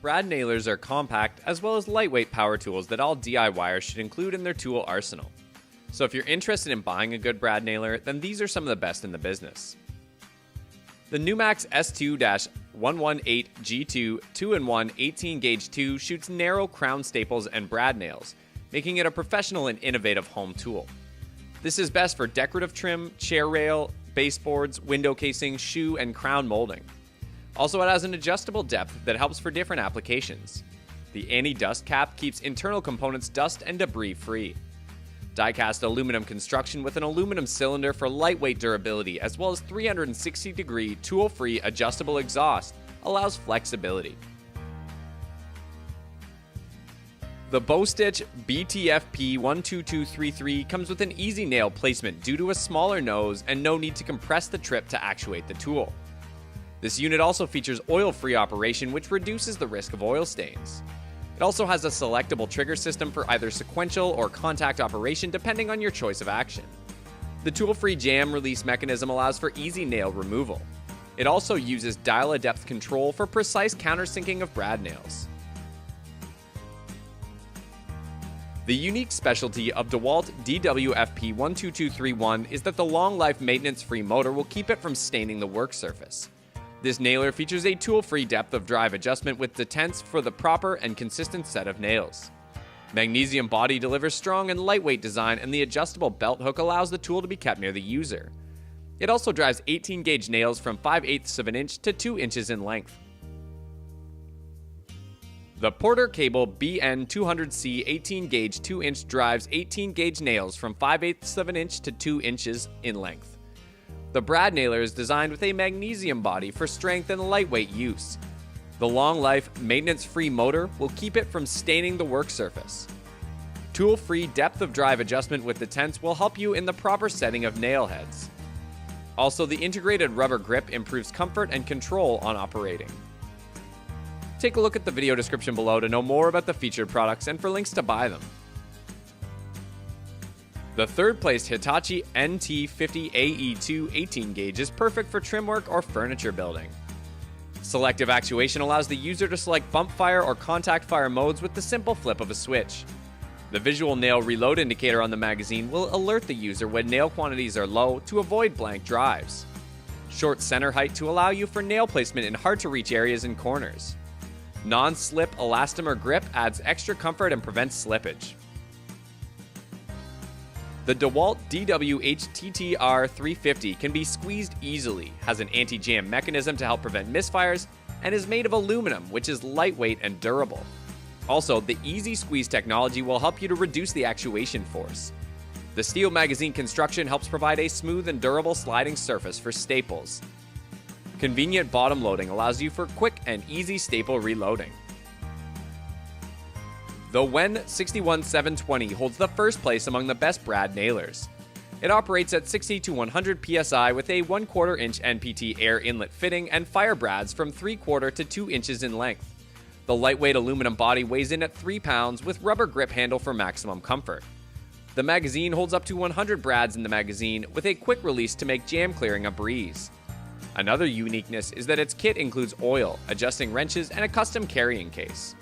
Brad nailers are compact as well as lightweight power tools that all DIYers should include in their tool arsenal. So if you're interested in buying a good brad nailer, then these are some of the best in the business. The Numax S2-118G2 2-in-1 18-gauge 2 shoots narrow crown staples and brad nails, making it a professional and innovative home tool. This is best for decorative trim, chair rail, baseboards, window casing, shoe, and crown molding. Also, it has an adjustable depth that helps for different applications. The anti-dust cap keeps internal components dust and debris free. Die-cast aluminum construction with an aluminum cylinder for lightweight durability, as well as 360-degree tool-free adjustable exhaust, allows flexibility. The Bowstitch BTFP 12233 comes with an easy nail placement due to a smaller nose and no need to compress the trip to actuate the tool. This unit also features oil-free operation, which reduces the risk of oil stains. It also has a selectable trigger system for either sequential or contact operation depending on your choice of action. The tool-free jam release mechanism allows for easy nail removal. It also uses dial-a-depth control for precise countersinking of brad nails. The unique specialty of DeWalt DWFP 12231 is that the long-life maintenance-free motor will keep it from staining the work surface. This nailer features a tool-free depth of drive adjustment with detents for the proper and consistent set of nails. Magnesium body delivers strong and lightweight design, and the adjustable belt hook allows the tool to be kept near the user. It also drives 18-gauge nails from 5/8 of an inch to 2 inches in length. The Porter Cable BN200C 18-gauge 2-inch drives 18-gauge nails from 5/8 of an inch to 2 inches in length. The brad nailer is designed with a magnesium body for strength and lightweight use. The long-life, maintenance-free motor will keep it from staining the work surface. Tool-free depth of drive adjustment with detents will help you in the proper setting of nail heads. Also, the integrated rubber grip improves comfort and control on operating. Take a look at the video description below to know more about the featured products and for links to buy them. The third-placed Hitachi NT50AE2 18-gauge is perfect for trim work or furniture building. Selective actuation allows the user to select bump fire or contact fire modes with the simple flip of a switch. The visual nail reload indicator on the magazine will alert the user when nail quantities are low to avoid blank drives. Short center height to allow you for nail placement in hard-to-reach areas and corners. Non-slip elastomer grip adds extra comfort and prevents slippage. The DeWalt DWH-TTR 350 can be squeezed easily, has an anti-jam mechanism to help prevent misfires, and is made of aluminum, which is lightweight and durable. Also, the easy squeeze technology will help you to reduce the actuation force. The steel magazine construction helps provide a smooth and durable sliding surface for staples. Convenient bottom loading allows you for quick and easy staple reloading. The Wen 61720 holds the first place among the best brad nailers. It operates at 60 to 100 psi with a 1/4 inch NPT air inlet fitting and fire brads from 3/4 to 2 inches in length. The lightweight aluminum body weighs in at 3 pounds with rubber grip handle for maximum comfort. The magazine holds up to 100 brads in the magazine with a quick release to make jam clearing a breeze. Another uniqueness is that its kit includes oil, adjusting wrenches, and a custom carrying case.